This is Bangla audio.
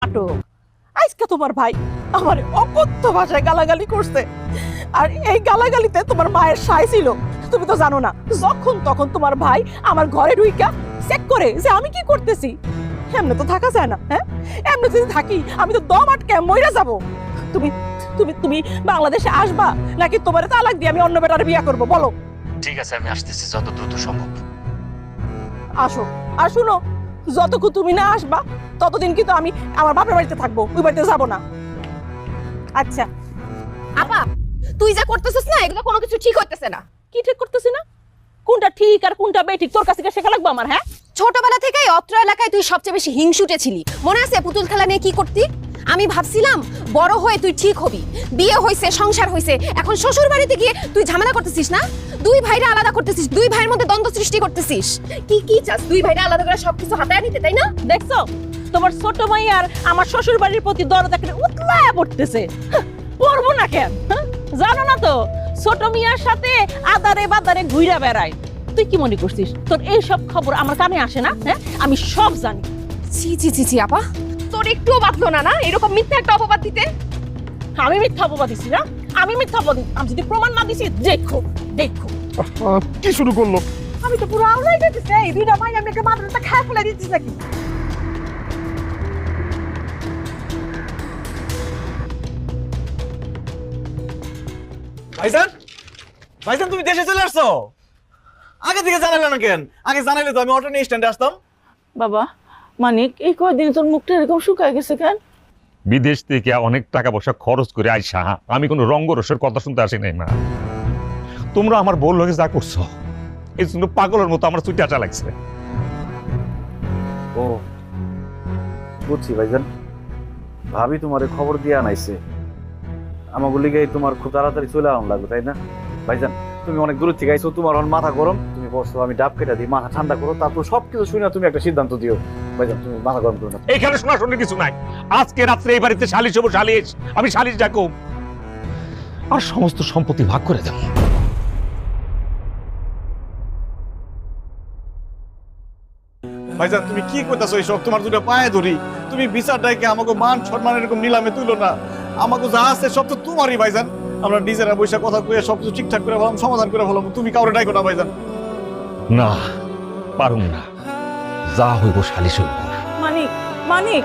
নাটক। আজকে তোমার ভাই আমার অকথ্য ভাষায় গালাগালি করছে, আর এই গালাগালিতে তোমার মায়ের সায় ছিল। তুমি তো জানো না, যখন তখন তোমার ভাই আমার ঘরে ঢুইকা চেক করে যে আমি কি করতেছি। এমনি তো থাকা যায় না। হ্যাঁ, এমনি যদি থাকি আমি তো দম আটকে মইরা যাব। তুমি তুমি তুমি বাংলাদেশে আসবা নাকি তোমার তালাক দিয়ে আমি অন্য বেটার বিয়ে করব? বলো। ঠিক আছে, আমি আসতেছি যত দ্রুত সম্ভব। আসো, আর শুনো, যতক্ষণ তুমি না আসবা ততদিন কিন্তু আমি আমার বাপের বাড়িতে থাকবো, ওই বাড়িতে যাবো না। আচ্ছা আপা, তুই যা করতেছিস না, এগুলো কোনো কিছু ঠিক হইতেছে না। কি ঠিক করতেছি না? কোনটা ঠিক আর কোনটা বেঠিক তোর কাছে শেখা লাগবে আমার? হ্যাঁ, ছোটবেলা থেকেই অত্র এলাকায় তুই সবচেয়ে বেশি হিংসুটে ছিলি। মনে আছে পুতুল খেলা নিয়ে কি করতি? আমি ভাবছিলাম বড় হয়ে তুই ঠিক হবি, বিয়ে হইছে, সংসার হইছে, এখন শ্বশুর বাড়িতে গিয়ে তুই ঝামেলা করতেছিস না? দুই ভাইরা আলাদা করতেছিস, দুই ভাইয়ের মধ্যে দ্বন্দ্ব সৃষ্টি করতেছিস। কি কি চাস? দুই ভাইরা আলাদা করে সবকিছু হাতায় নিতে, তাই না? দেখছো তোমার ছোট ভাই আর আমার শ্বশুর বাড়ির প্রতি দরদ একটা উতলায় পড়তেছে। পড়বো না কেন? হ্যাঁ? জানো না তো ছোট মিয়ার সাথে আদারে বাদারে ঘুইরা বেড়ায়। তুই কি মনে করছিস তোর এই সব খবর আমার কানে আসে না? হ্যাঁ, আমি সব জানি। ছি ছি ছি ছি আপা, তোর একটুও বাঁধলো না না এরকম মিথ্যা একটা অপবাদ দিতে? আমি মিথ্যা অপবাদ দিছি না? আমি মিথ্যা অপবাদ দিছি? আমি যদি প্রমাণ না দিছি, দেখো দেখো। কি শুরু করলো? আমি তো পুরো আউলাই দিতেছি। এই দুইটা মাই আমি একটা মাথাটা খায় ফেলে দিচ্ছিস নাকি? ভাইজান, ভাইজান তুমি দেশে চলে আসছো? আগে থেকে জানালে না কেন? আগে জানাইলে তো আমি অটো নিয়ে স্ট্যান্ডে আসতাম। বাবা মানিক, এই কয়দিন তোর মুখটা এরকম শুকায় গেছে কেন? বিদেশ থেকে অনেক টাকা পয়সা খরচ করে আইসা আমি কোনো রঙ্গরসের কথা শুনতে আসি নাই মা। তোমরা আমার বল লোকে যা করছো, এই জন্য পাগলের মতো আমার চুটি আটা লাগছে। ও বুঝছি ভাইজান, ভাবি তোমার খবর দিয়ে আনাইছে। আমাগুলি গাই তোমার খুব তাড়াতাড়ি চলে আন লাগবে, তাই না? ভাইজান তুমি অনেক দূর থেকে আইছো, তোমার এখন মাথা গরম, তুমি বসো, আমি ডাব কেটে দিই, মাথা ঠান্ডা করো, তারপর সবকিছু শুনে তুমি একটা সিদ্ধান্ত দিও। ভাইজান তুমি মাথা গরম করো না। এইখানে শোনাশোনি কিছু নাই। আজকে রাত্রে এই বাড়িতে সালিশ হবো, সালিশ। আমি সালিশ ডাকো আর সমস্ত সম্পত্তি ভাগ করে দেব। ভাইজান তুমি কি করতেছো এইসব? তোমার দুটো পায়ে ধরি, তুমি বিচার ডাইকে আমাকে মান সম্মান এরকম নিলামে তুলো না। আমাকে যা আছে সব তো তোমারই ভাইজান। আমরা নিজেরা বৈশা কথা কয়ে সবকিছু ঠিকঠাক করে ভাবলাম, সমাধান করে ভাবলাম। তুমি কাউরে ডাইকো না ভাইজান। না, পারুম না। যা হইব সালিশ হইব। মানিক, মানিক,